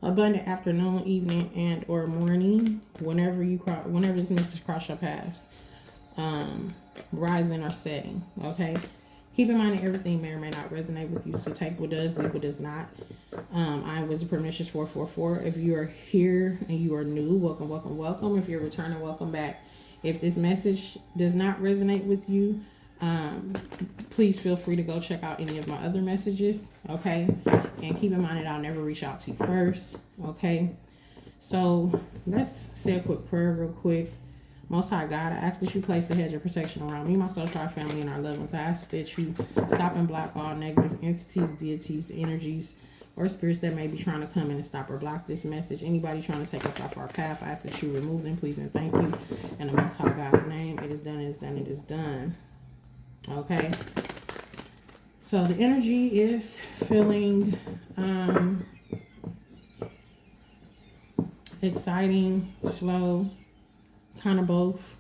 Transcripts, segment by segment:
abundant afternoon, evening, and or morning, whenever this message cross your paths, rising or setting. Okay. Keep in mind that everything may or may not resonate with you, so take what does, leave what does not. I was the Pernicious 444. If you are here and you are new, welcome, welcome, welcome. If you're returning, welcome back. If this message does not resonate with you, please feel free to go check out any of my other messages, okay? And keep in mind that I'll never reach out to you first, okay? So let's say a quick prayer real quick. Most High God, I ask that you place a hedge of protection around me, my social, our family, and our loved ones. I ask that you stop and block all negative entities, deities, energies, or spirits that may be trying to come in and stop or block this message. Anybody trying to take us off our path, I ask that you remove them, please and thank you. In the Most High God's name, it is done, it is done, it is done. Okay. So the energy is feeling exciting, slow, kind of both.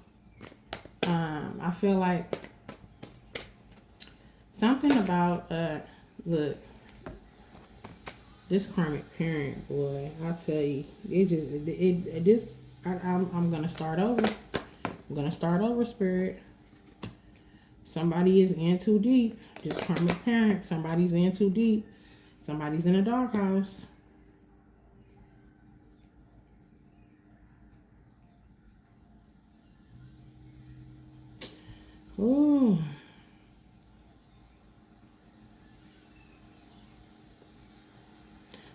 I feel like something about look, this karmic parent, boy, I'll tell you, I'm gonna start over. I'm gonna start over, spirit. Somebody is in too deep. This karmic parent, somebody's in too deep. Somebody's in a doghouse. Ooh.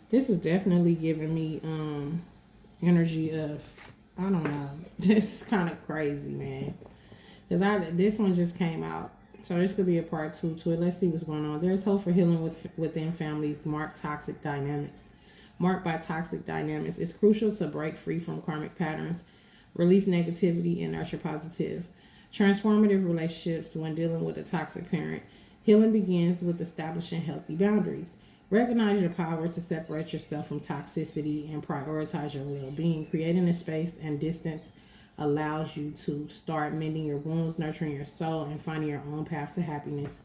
This is definitely giving me energy of, I don't know. This is kind of crazy, man. Because this one just came out. So this could be a part 2 to it. Let's see what's going on. There's hope for healing within families marked by toxic dynamics. It's crucial to break free from karmic patterns, release negativity, and nurture positive, transformative relationships when dealing with a toxic parent. Healing begins with establishing healthy boundaries. Recognize your power to separate yourself from toxicity and prioritize your well-being. Creating a space and distance allows you to start mending your wounds, nurturing your soul, and finding your own path to happiness.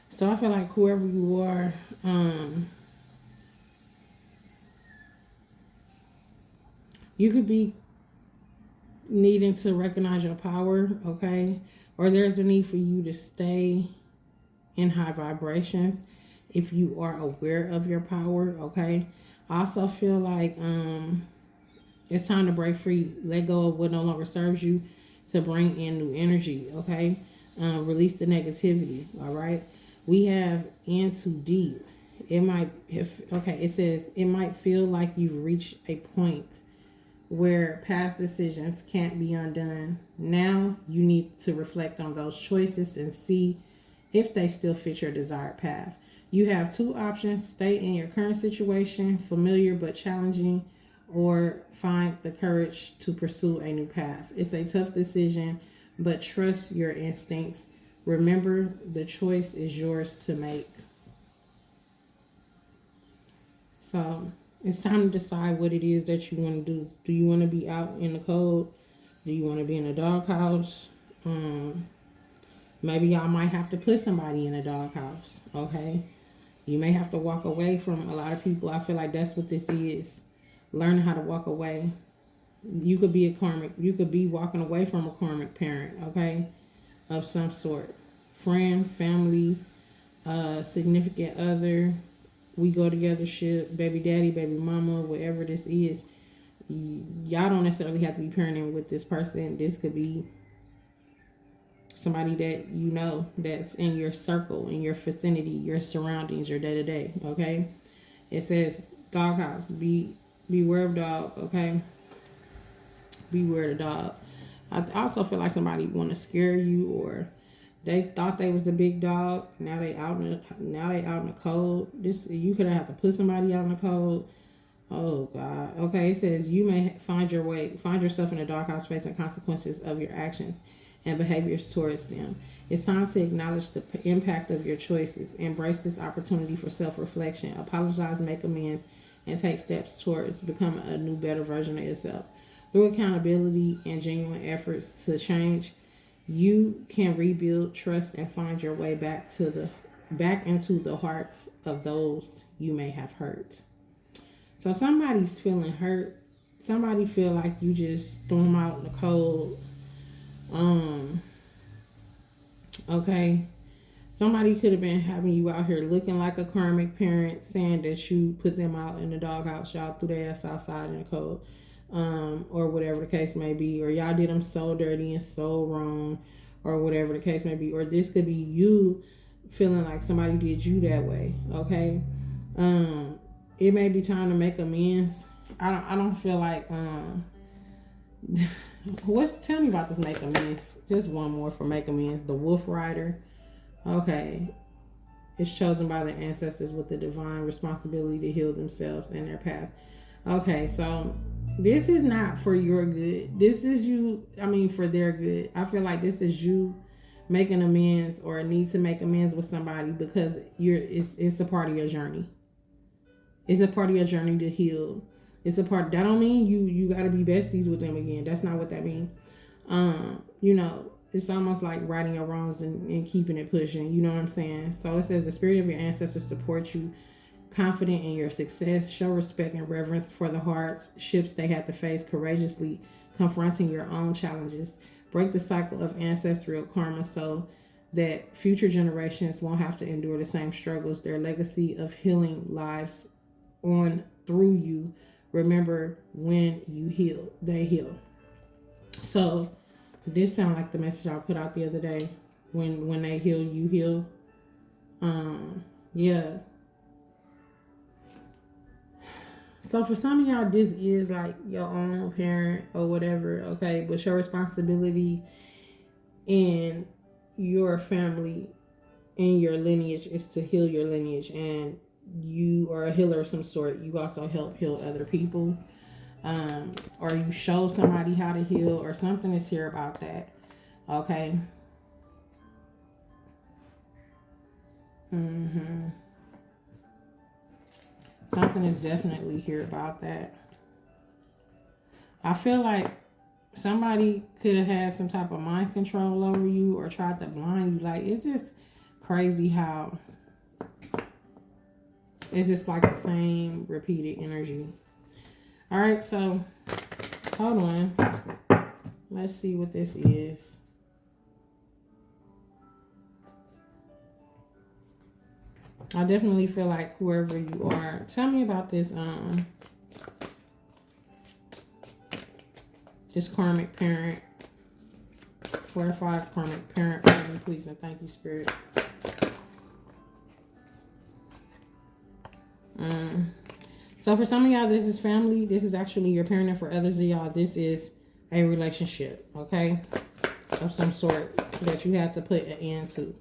So I feel like whoever you are, you could be needing to recognize your power, okay? Or there's a need for you to stay in high vibrations if you are aware of your power, okay? I also feel like it's time to break free, let go of what no longer serves you to bring in new energy, okay? Release the negativity, all right? We have in too deep. It says it might feel like you've reached a point where past decisions can't be undone. Now you need to reflect on those choices and see if they still fit your desired path. You have 2 options: stay in your current situation, familiar but challenging, or find the courage to pursue a new path. It's a tough decision, but trust your instincts. Remember, the choice is yours to make. So it's time to decide what it is that you want to do. Do you want to be out in the cold? Do you want to be in a doghouse? Maybe y'all might have to put somebody in a doghouse, okay? You may have to walk away from a lot of people. I feel like that's what this is. Learn how to walk away. You could be walking away from a karmic parent, okay? Of some sort. Friend, family, significant other. We go together, shit, baby daddy, baby mama, whatever this is. Y'all don't necessarily have to be parenting with this person. This could be somebody that you know that's in your circle, in your vicinity, your surroundings, your day-to-day, okay? It says doghouse. Beware of dog, okay? Beware the dog. I also feel like somebody want to scare you, or they thought they was the big dog. Now they out in the cold. You could have to put somebody out in the cold. Oh God. Okay, it says you may find yourself in a doghouse facing consequences of your actions and behaviors towards them. It's time to acknowledge the impact of your choices. Embrace this opportunity for self-reflection. Apologize, make amends, and take steps towards becoming a new, better version of yourself. Through accountability and genuine efforts to change, you can rebuild trust and find your way back into the hearts of those you may have hurt. So somebody's feeling hurt. Somebody feel like you just threw them out in the cold. Um, okay. Somebody could have been having you out here looking like a karmic parent, saying that you put them out in the doghouse, y'all threw their ass outside in the cold, or whatever the case may be, or y'all did them so dirty and so wrong, or whatever the case may be, or this could be you feeling like somebody did you that way. Okay, it may be time to make amends. I don't feel like tell me about this make amends. Just one more for make amends. The Wolf Rider. Okay. It's chosen by their ancestors with the divine responsibility to heal themselves and their past. Okay, so this is not for your good. This is for their good. I feel like this is you making amends or need to make amends with somebody because it's a part of your journey. It's a part of your journey to heal. It's a part that don't mean you gotta be besties with them again. That's not what that means. It's almost like righting your wrongs and keeping it pushing. You know what I'm saying? So it says the spirit of your ancestors support you, confident in your success. Show respect and reverence for the hardships they had to face, courageously confronting your own challenges. Break the cycle of ancestral karma so that future generations won't have to endure the same struggles. Their legacy of healing lives on through you. Remember, when you heal, they heal. So this sound like the message I put out the other day. When they heal, you heal. Yeah. So for some of y'all, this is like your own parent or whatever, okay? But your responsibility in your family, in your lineage, is to heal your lineage. And you are a healer of some sort. You also help heal other people. Or you show somebody how to heal, or something is here about that. Okay. Something is definitely here about that. I feel like somebody could have had some type of mind control over you or tried to blind you. Like, it's just crazy how it's just like the same repeated energy. All right, so hold on. Let's see what this is. I definitely feel like whoever you are, tell me about this this karmic parent. Clarify karmic parent for me, please, and thank you, Spirit. So for some of y'all, this is family. This is actually your parent, and for others of y'all, this is a relationship, okay, of some sort that you had to put an end to.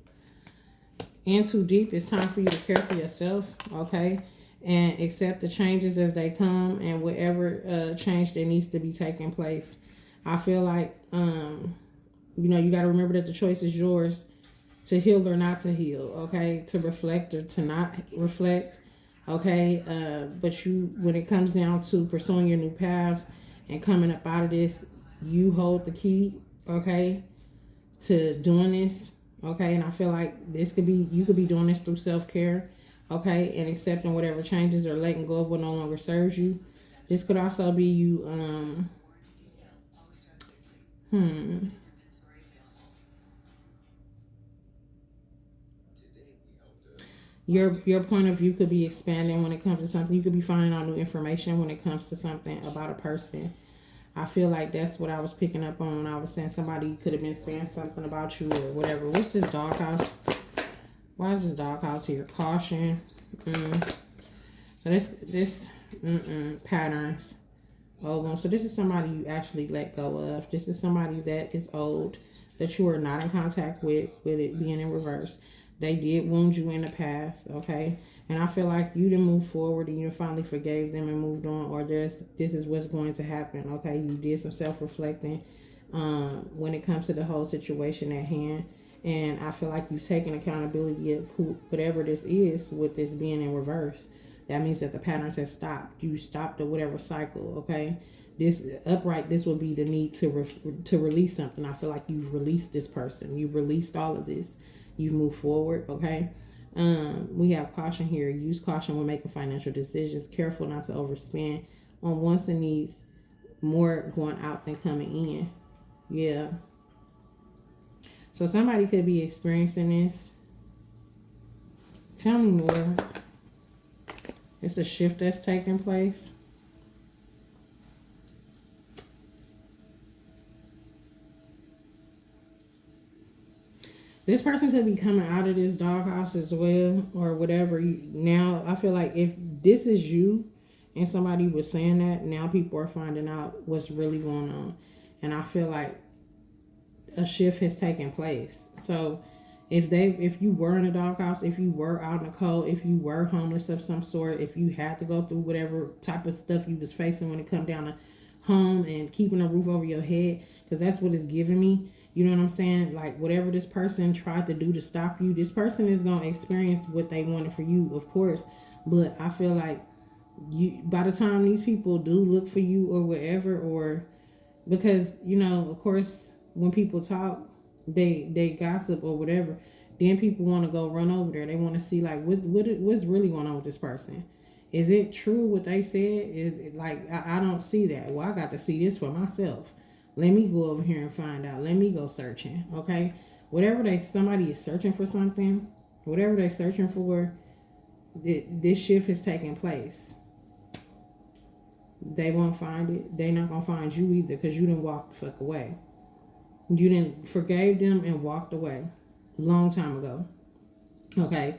In too deep, it's time for you to care for yourself, okay, and accept the changes as they come and whatever change that needs to be taking place. I feel like, you got to remember that the choice is yours to heal or not to heal, okay, to reflect or to not reflect. Okay, but when it comes down to pursuing your new paths and coming up out of this, you hold the key, okay, to doing this, okay, and I feel like you could be doing this through self-care, okay, and accepting whatever changes or letting go of what no longer serves you. This could also be you, Your point of view could be expanding when it comes to something. You could be finding out new information when it comes to something about a person. I feel like that's what I was picking up on when I was saying somebody could have been saying something about you or whatever. What's this doghouse? Why is this doghouse here? Caution. So this patterns. So this is somebody you actually let go of. This is somebody that is old, that you are not in contact with it being in reverse. They did wound you in the past, okay? And I feel like you didn't move forward and you finally forgave them and moved on, or this is what's going to happen, okay? You did some self-reflecting when it comes to the whole situation at hand. And I feel like you've taken accountability of whatever this is with this being in reverse. That means that the patterns have stopped. You stopped the whatever cycle, okay? This would be the need to release something. I feel like you've released this person. You've released all of this. You've moved forward, okay? We have caution here. Use caution when making financial decisions. Careful not to overspend on wants and needs. More going out than coming in. Yeah. So somebody could be experiencing this. Tell me more. It's a shift that's taking place. This person could be coming out of this doghouse as well, or whatever. Now, I feel like if this is you and somebody was saying that, now people are finding out what's really going on. And I feel like a shift has taken place. So if you were in a doghouse, if you were out in the cold, if you were homeless of some sort, if you had to go through whatever type of stuff you was facing when it come down to home and keeping a roof over your head, because that's what it's giving me. You know what I'm saying? Like, whatever this person tried to do to stop you, this person is going to experience what they wanted for you, of course. But I feel like by the time these people do look for you or whatever, or because, of course, when people talk, they gossip or whatever, then people want to go run over there. They want to see, like, what's really going on with this person. Is it true what they said? Is it, like, I don't see that. Well, I got to see this for myself. Let me go over here and find out. Let me go searching, okay? Somebody is searching for something, whatever they're searching for, this shift is taking place. They won't find it. They're not going to find you either, because you didn't walk the fuck away. You didn't forgave them and walked away long time ago, okay?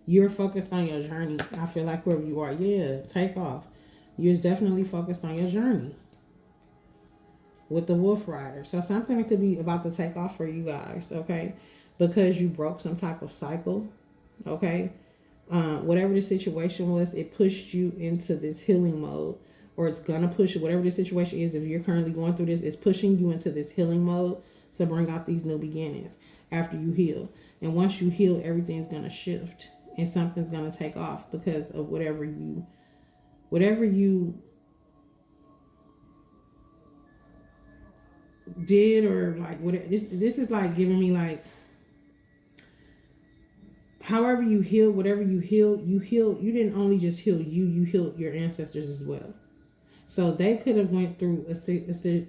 You're focused on your journey. I feel like wherever you are, take off. You're definitely focused on your journey with the Wolf Rider. So something that could be about to take off for you guys, okay? Because you broke some type of cycle, okay? Whatever the situation was, it pushed you into this healing mode, or it's going to push you, whatever the situation is, if you're currently going through this, it's pushing you into this healing mode to bring out these new beginnings after you heal. And once you heal, everything's going to shift and something's going to take off because of whatever you did, or like what this is like giving me, like, however you heal, whatever you heal, you didn't only just heal you healed your ancestors as well. So they could have went through a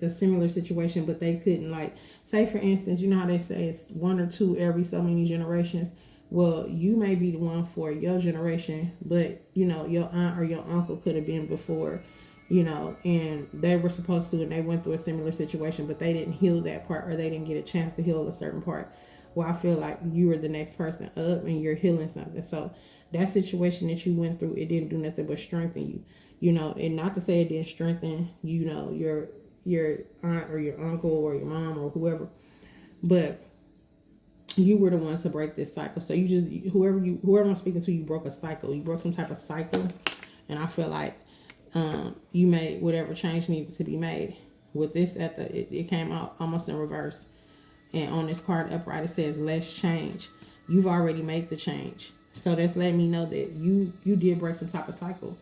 similar situation, but they couldn't, like, say for instance, you know how they say it's one or two every so many generations. Well, you may be the one for your generation, but your aunt or your uncle could have been before, and they were supposed to, and they went through a similar situation, but they didn't heal that part, or they didn't get a chance to heal a certain part. Well, I feel like you were the next person up and you're healing something. So that situation that you went through, it didn't do nothing but strengthen you, and not to say it didn't strengthen, your aunt or your uncle or your mom or whoever, but you were the one to break this cycle. So whoever I'm speaking to, you broke a cycle. You broke some type of cycle. And I feel like you made whatever change needed to be made. With this it came out almost in reverse. And on this card upright, it says less change. You've already made the change. So that's letting me know that you did break some type of cycle.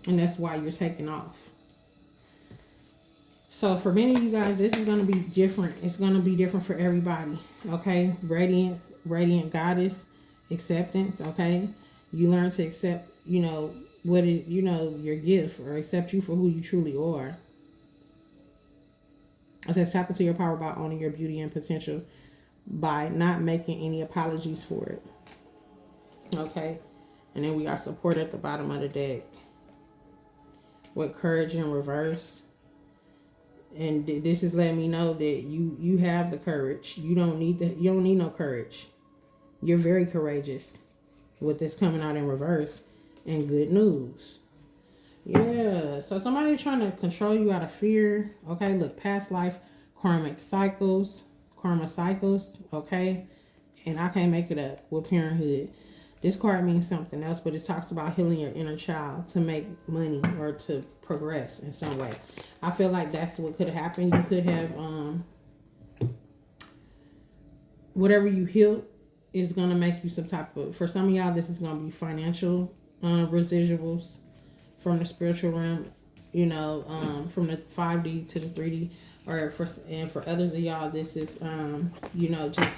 And that's why you're taking off. So for many of you guys, this is going to be different. It's going to be different for everybody. Okay. Radiant goddess, acceptance. Okay. You learn to accept, your gift, or accept you for who you truly are. It says tap into your power by owning your beauty and potential, by not making any apologies for it. Okay. And then we got support at the bottom of the deck with courage in reverse. And this is letting me know that you have the courage. You don't need no courage. You're very courageous with this coming out in reverse. And good news. Yeah. So somebody trying to control you out of fear. Okay. Look, past life, karma cycles. Okay. And I can't make it up with parenthood. This card means something else, but it talks about healing your inner child to make money or to progress in some way. I feel like that's what could have happened. You could have, whatever you healed is going to make you some type of, for some of y'all, this is going to be financial residuals from the spiritual realm, from the 5D to the 3D, or for others of y'all, this is, just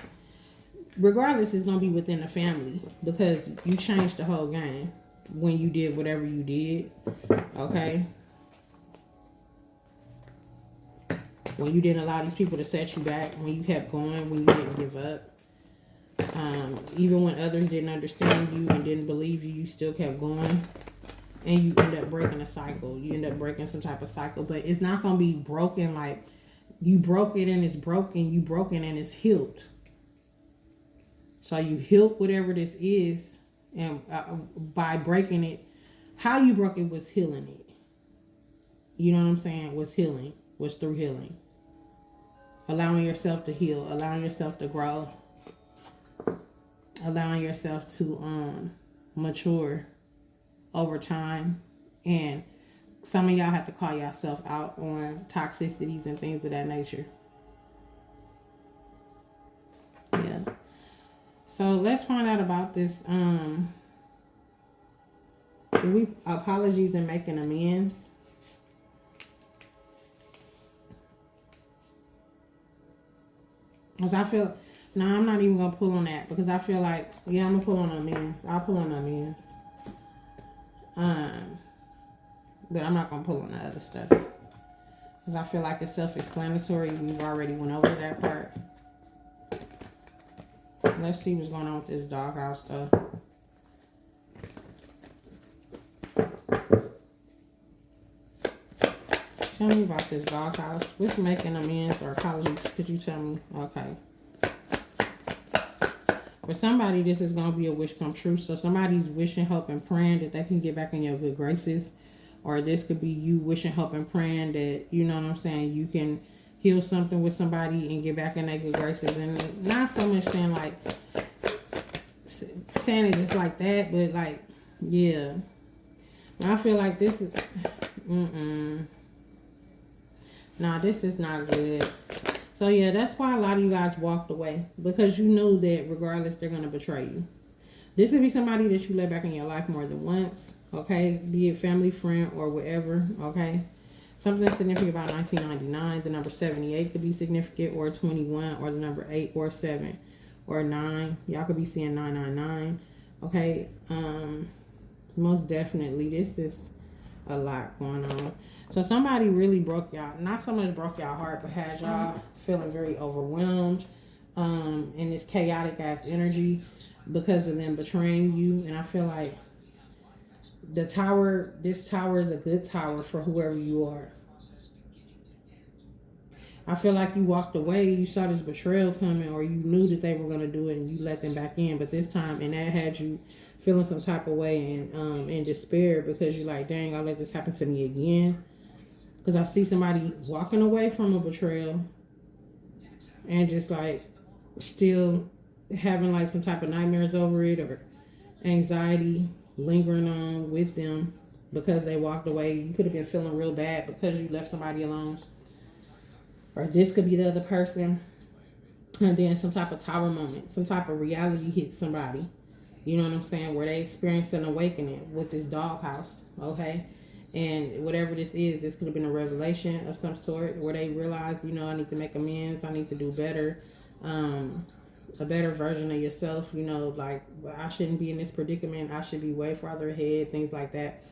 regardless, it's going to be within the family because you changed the whole game when you did whatever you did. Okay? When you didn't allow these people to set you back, when you kept going, when you didn't give up. Even when others didn't understand you and didn't believe you, you still kept going. And you end up breaking a cycle. You end up breaking some type of cycle. But it's not going to be broken like you broke it and it's broken. You broke it and it's healed. So you healed whatever this is. And by breaking it, how you broke it was healing it. You know what I'm saying? Was healing. Was through healing. Allowing yourself to heal. Allowing yourself to grow. Allowing yourself to mature over time. And some of y'all have to call yourself out on toxicities and things of that nature. Yeah. So let's find out about this. Apologies and making amends. Because I feel, no, I'm not even going to pull on that. Because I feel like, yeah, I'm going to pull on amends. I'll pull on amends. But I'm not going to pull on the other stuff. Because I feel like it's self-explanatory. We've already went over that part. Let's see what's going on with this doghouse stuff. Tell me about this doghouse. What's making amends or apologies? Could you tell me? Okay. For somebody, this is going to be a wish come true. So somebody's wishing, hoping, praying that they can get back in your good graces. Or this could be you wishing, hoping, praying that, you know what I'm saying, you can heal something with somebody and get back in their good graces. And not so much saying like, saying it just like that, but like, yeah. I feel like this is, nah, this is not good. So yeah, that's why a lot of you guys walked away. Because you knew that regardless, they're going to betray you. This could be somebody that you let back in your life more than once. Okay? Be it family, friend, or whatever. Okay? Something significant about 1999. The number 78 could be significant. Or 21. Or the number 8 or 7. Or 9. Y'all could be seeing 999. Okay? Most definitely. This is a lot going on. So somebody really broke y'all, not so much broke y'all heart, but had y'all feeling very overwhelmed in this chaotic ass energy because of them betraying you. And I feel like this tower is a good tower for whoever you are. I feel like you walked away, you saw this betrayal coming, or you knew that they were going to do it and you let them back in. But this time, and that had you feeling some type of way and in despair because you're like, dang, I'll let this happen to me again. Because I see somebody walking away from a betrayal and just like still having like some type of nightmares over it or anxiety lingering on with them because they walked away. You could have been feeling real bad because you left somebody alone. Or this could be the other person. And then some type of tower moment, some type of reality hit somebody. You know what I'm saying? Where they experienced an awakening with this doghouse. Okay? And whatever this is, this could have been a revelation of some sort where they realize, you know, I need to make amends. I need to do better. A better version of yourself. You know, like, I shouldn't be in this predicament. I should be way farther ahead. Things like that.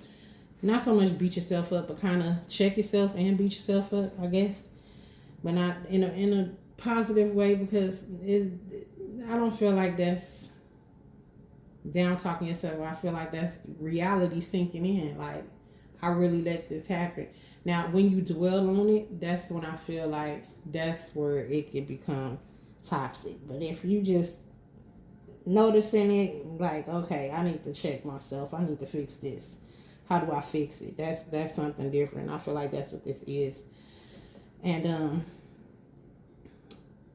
Not so much beat yourself up, but kind of check yourself and beat yourself up, I guess. But not in a positive way because I don't feel like that's down talking yourself. I feel like that's reality sinking in. Like, I really let this happen. Now, when you dwell on it, that's when I feel like that's where it can become toxic. But if you just noticing it, like, okay, I need to check myself. I need to fix this. How do I fix it? That's something different. I feel like that's what this is. And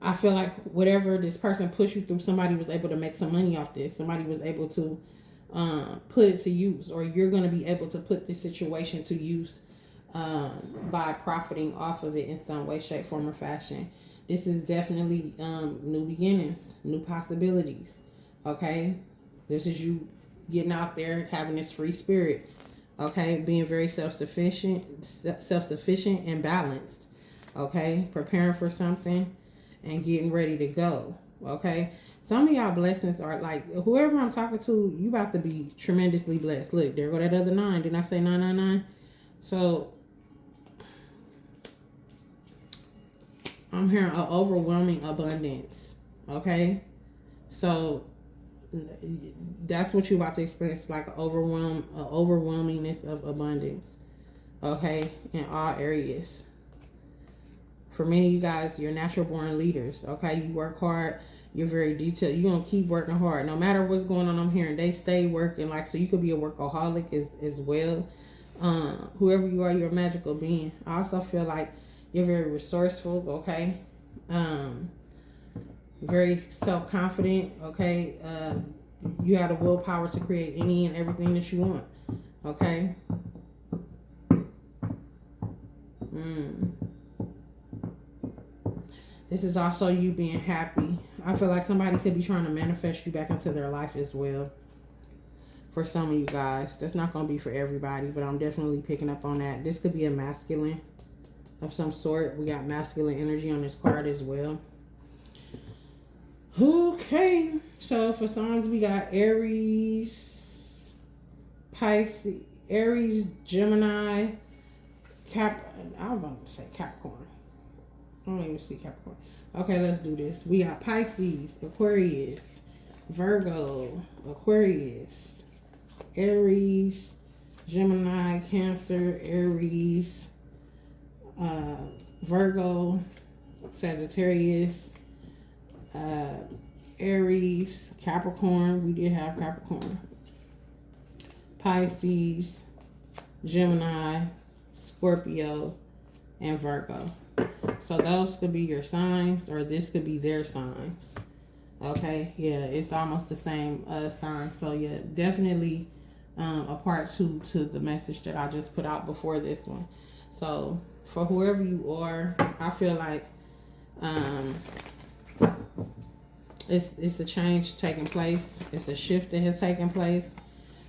I feel like whatever this person pushed you through, somebody was able to make some money off this. Somebody was able to put it to use, or you're going to be able to put this situation to use by profiting off of it in some way, shape, form, or fashion. This is definitely new beginnings, new possibilities. Okay, this is you getting out there, having this free spirit. Okay, being very self-sufficient and balanced. Okay, preparing for something and getting ready to go. Okay, Some of y'all blessings are like, whoever I'm talking to, you about to be tremendously blessed. Look, there go that other 9. Didn't I say 999? So I'm hearing an overwhelming abundance. Okay? So that's what you're about to experience, like overwhelmingness of abundance. Okay? In all areas. For many of you guys, you're natural born leaders. Okay? You work hard. You're very detailed. You're going to keep working hard. No matter what's going on, I'm hearing they stay working. Like, so you could be a workaholic as well. Whoever you are, you're a magical being. I also feel like you're very resourceful, okay? Very self-confident, okay? You have the willpower to create any and everything that you want, okay? This is also you being happy. I feel like somebody could be trying to manifest you back into their life as well. For some of you guys. That's not going to be for everybody, but I'm definitely picking up on that. This could be a masculine of some sort. We got masculine energy on this card as well. Okay. So for signs, we got Aries, Pisces, Aries, Gemini, I was about to say Capricorn. I don't even see Capricorn. Okay, let's do this. We got Pisces, Aquarius, Virgo, Aquarius, Aries, Gemini, Cancer, Aries, Virgo, Sagittarius, Aries, Capricorn. We did have Capricorn. Pisces, Gemini, Scorpio, and Virgo. So those could be your signs, or this could be their signs. Okay, yeah, it's almost the same sign. So yeah, definitely a part 2 to the message that I just put out before this one. So for whoever you are, I feel like it's a change taking place. It's a shift that has taken place,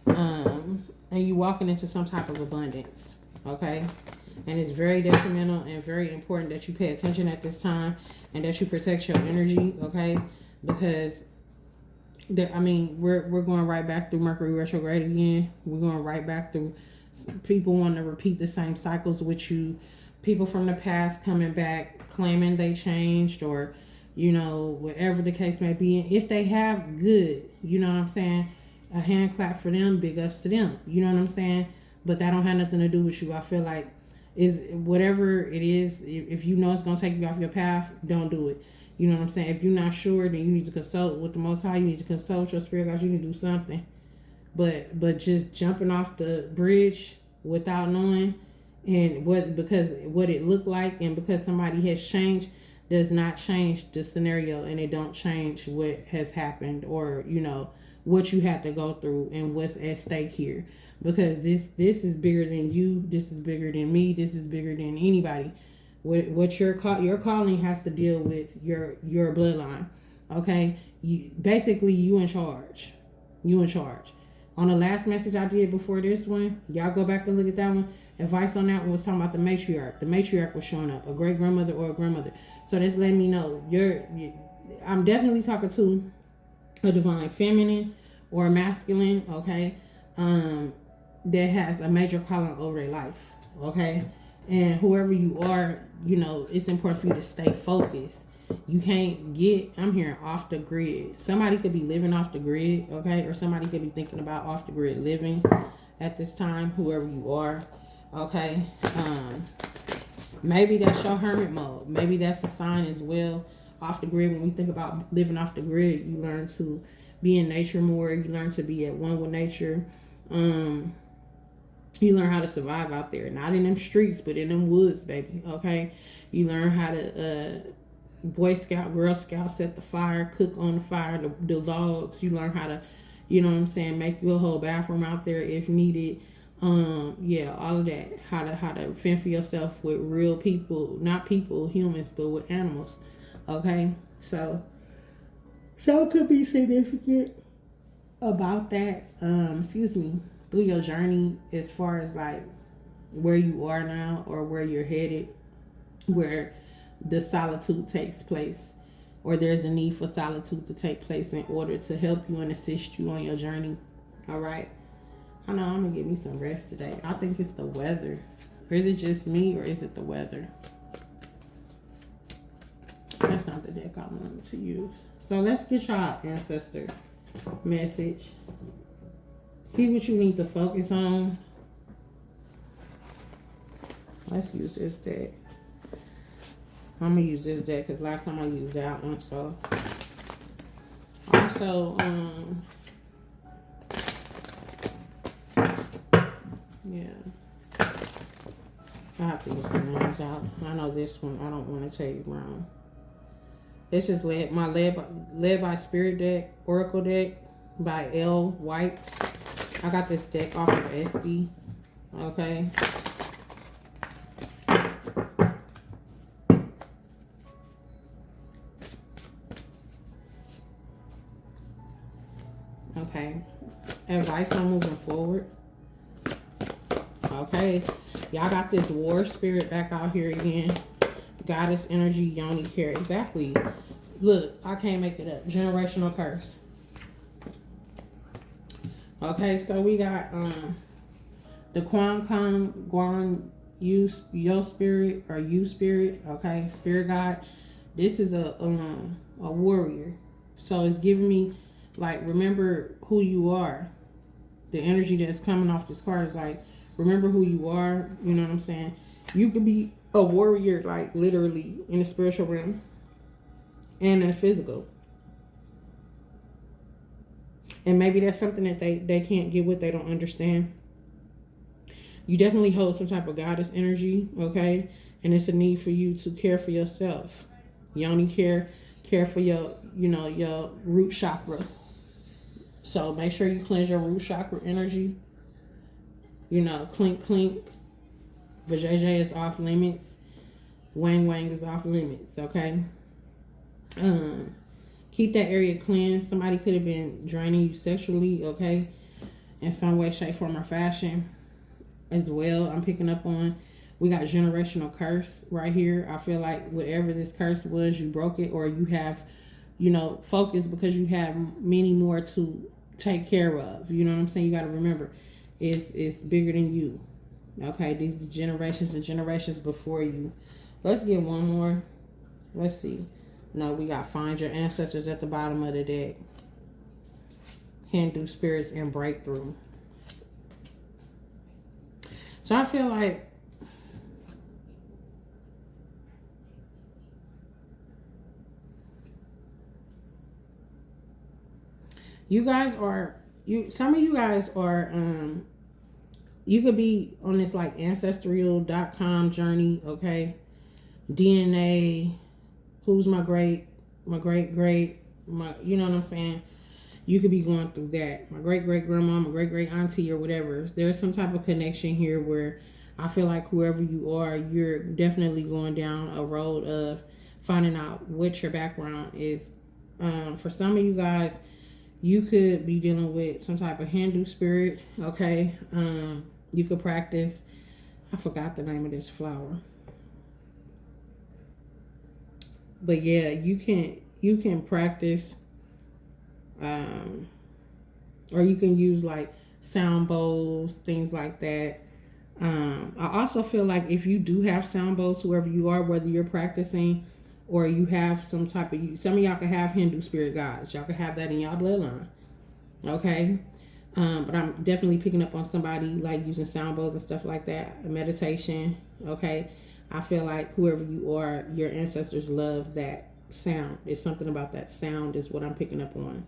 and you walking into some type of abundance. Okay. And it's very detrimental and very important that you pay attention at this time and that you protect your energy, okay? Because, we're going right back through Mercury retrograde again. We're going right back through people wanting to repeat the same cycles with you. People from the past coming back, claiming they changed, or, whatever the case may be. And if they have, good. You know what I'm saying? A hand clap for them, big ups to them. You know what I'm saying? But that don't have nothing to do with you. I feel like is whatever it is, if you know it's going to take you off your path, don't do it. You know what I'm saying? If you're not sure, then you need to consult with the Most High. You need to consult your spirit guides. You need to do something. But just jumping off the bridge without knowing because what it looked like and because somebody has changed does not change the scenario, and it don't change what has happened or, what you had to go through and what's at stake here. Because this is bigger than you. This is bigger than me. This is bigger than anybody. What your calling has to deal with your bloodline. Okay, you in charge. You in charge. On the last message I did before this one, y'all go back and look at that one. Advice on that one was talking about the matriarch. The matriarch was showing up, a great grandmother or a grandmother. So that's letting me know I'm definitely talking to a divine feminine or a masculine. Okay. That has a major calling over their life, okay? And whoever you are, it's important for you to stay focused. You can't get, I'm hearing off the grid. Somebody could be living off the grid, okay? Or somebody could be thinking about off the grid living at this time, whoever you are, okay? Maybe that's your hermit mode. Maybe that's a sign as well. Off the grid, when we think about living off the grid, you learn to be in nature more. You learn to be at one with nature. You learn how to survive out there, not in them streets, but in them woods, baby. Okay, you learn how to Boy Scout, Girl Scout, set the fire, cook on the fire, the dogs. You learn how to, make you a whole bathroom out there if needed. All of that. How to fend for yourself with real people, not people, humans, but with animals. Okay, so it could be significant about that. Through your journey as far as like where you are now or where you're headed, where the solitude takes place. or there's a need for solitude to take place in order to help you and assist you on your journey. All right. I know I'm gonna get me some rest today. I think it's the weather. Or is it just me, or is it the weather? That's not the deck I wanted to use. So let's get y'all ancestor message. See what you need to focus on. Let's use this deck. I'm gonna use this deck because last time I used that one. So also, yeah, I have to get the names out. I know this one. I don't want to tell you wrong. This is led by Spirit deck, Oracle deck by L. White. I got this deck off of SD. Okay. Okay. Advice on moving forward. Okay. Y'all got this war spirit back out here again. Goddess energy, yoni care. Exactly. Look, I can't make it up. Generational curse. Okay, so we got the Quan Kong Guan Yo spirit or you spirit. Okay, spirit guide. This is a warrior. So it's giving me like, remember who you are. The energy that's coming off this card is like, remember who you are. You know what I'm saying? You could be a warrior, like literally in the spiritual realm and in the physical. And maybe that's something that they can't get with, they don't understand. You definitely hold some type of goddess energy, okay? And it's a need for you to care for yourself. Yoni care for your, your root chakra. So make sure you cleanse your root chakra energy. Clink, clink. Vajayjay is off limits. Wang Wang is off limits, okay? Keep that area cleansed. Somebody could have been draining you sexually, okay? In some way, shape, form, or fashion as well. I'm picking up on, we got generational curse right here. I feel like whatever this curse was, you broke it, or you have, focus because you have many more to take care of. You know what I'm saying? You got to remember, it's bigger than you. Okay, these generations and generations before you. Let's get one more. Let's see. No, we got find your ancestors at the bottom of the deck. Hindu spirits and breakthrough. So I feel like some of you guys are you could be on this like ancestral.com journey, okay? DNA, who's my great, you know what I'm saying? You could be going through that. My great-great-grandma, my great-great-auntie or whatever. There's some type of connection here where I feel like whoever you are, you're definitely going down a road of finding out what your background is. For some of you guys, you could be dealing with some type of Hindu spirit, okay? You could practice, I forgot the name of this flower. But yeah, you can practice, or you can use like sound bowls, things like that. I also feel like if you do have sound bowls, whoever you are, whether you're practicing or you have some type of, some of y'all can have Hindu spirit guides. Y'all can have that in y'all bloodline. Okay. But I'm definitely picking up on somebody like using sound bowls and stuff like that. Meditation. Okay. I feel like whoever you are, your ancestors love that sound. It's something about that sound is what I'm picking up on.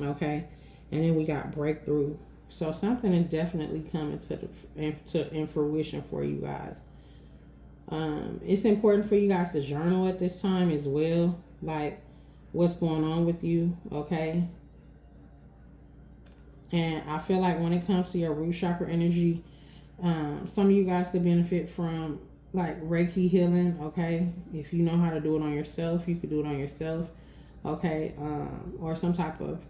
Okay. And then we got breakthrough. So something is definitely coming in fruition for you guys. It's important for you guys to journal at this time as well. Like what's going on with you. Okay. And I feel like when it comes to your root chakra energy, some of you guys could benefit from like Reiki healing, okay? If you know how to do it on yourself, you could do it on yourself, okay? Or some type of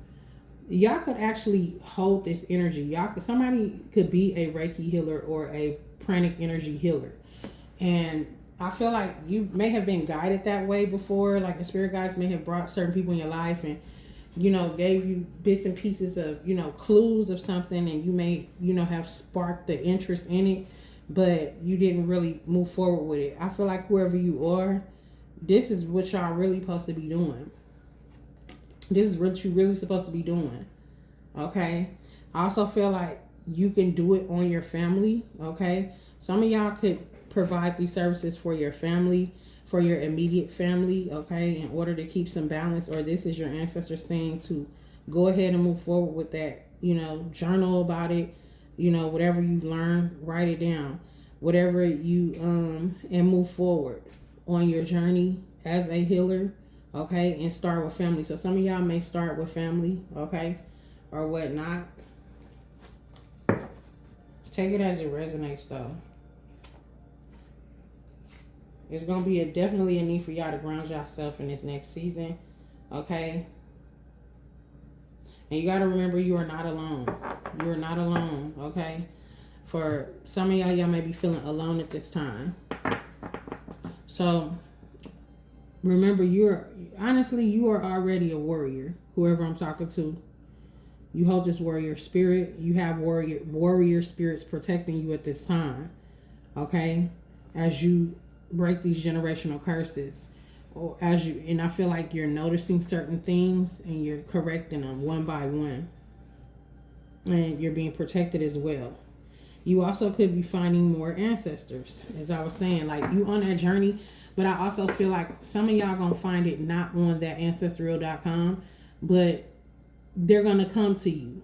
y'all could actually hold this energy. Somebody could be a Reiki healer or a pranic energy healer. And I feel like you may have been guided that way before. Like the spirit guides may have brought certain people in your life and, gave you bits and pieces of, clues of something, and you may, have sparked the interest in it, but you didn't really move forward with it. I feel like whoever you are, this is what y'all really supposed to be doing. This is what you're really supposed to be doing. Okay? I also feel like you can do it on your family. Okay? Some of y'all could provide these services for your family, for your immediate family, okay, in order to keep some balance, or this is your ancestors saying to go ahead and move forward with that, journal about it, whatever you learn, write it down, whatever you, and move forward on your journey as a healer, okay, and start with family. So some of y'all may start with family, okay, or whatnot. Take it as it resonates, though. There's going to be definitely a need for y'all to ground yourself in this next season. Okay? And you got to remember you are not alone. You are not alone. Okay? For some of y'all may be feeling alone at this time. So, remember you are already a warrior. Whoever I'm talking to. You hold this warrior spirit. You have warrior spirits protecting you at this time. Okay? As you break these generational curses, or and I feel like you're noticing certain things and you're correcting them one by one, and you're being protected as well. You also could be finding more ancestors, as I was saying, like you on that journey, but I also feel like some of y'all gonna find it not on that ancestral.com, but they're gonna come to you,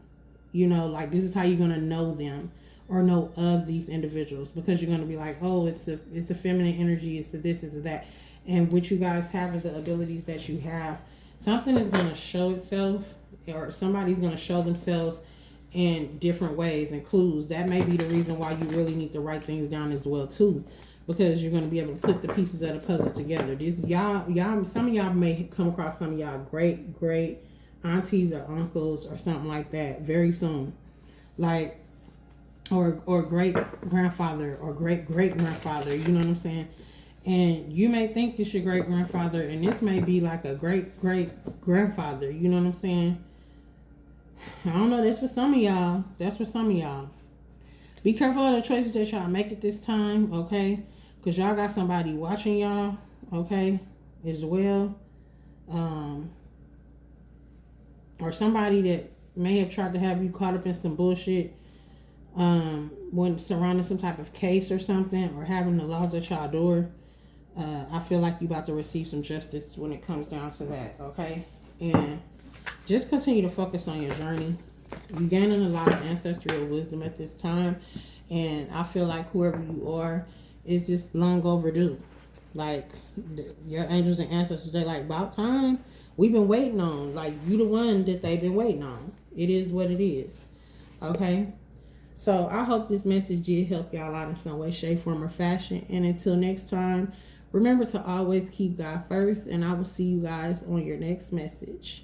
like this is how you're gonna know them or know of these individuals, because you're going to be like, oh, it's a feminine energy, it's a this, it's a that. And what you guys have is the abilities that you have. Something is going to show itself, or somebody's going to show themselves in different ways and clues. That may be the reason why you really need to write things down as well too, because you're going to be able to put the pieces of the puzzle together. Some of y'all may come across some of y'all great aunties or uncles or something like that very soon. Like, or great grandfather or great grandfather, you know what I'm saying? And you may think it's your great grandfather, and this may be like a great grandfather, you know what I'm saying? I don't know, that's for some of y'all. Be careful of the choices that y'all make at this time, okay? Because y'all got somebody watching y'all, okay, as well. Or somebody that may have tried to have you caught up in some bullshit, when surrounding some type of case or something, or having the laws at y'all door. I feel like you about to receive some justice when it comes down to that, okay? And just continue to focus on your journey. You're gaining a lot of ancestral wisdom at this time, and I feel like whoever you are is just long overdue. Like, your angels and ancestors, they're like, about time. We've been waiting on. Like, you the one that they've been waiting on. It is what it is, okay? So I hope this message did help y'all out in some way, shape, form, or fashion. And until next time, remember to always keep God first. And I will see you guys on your next message.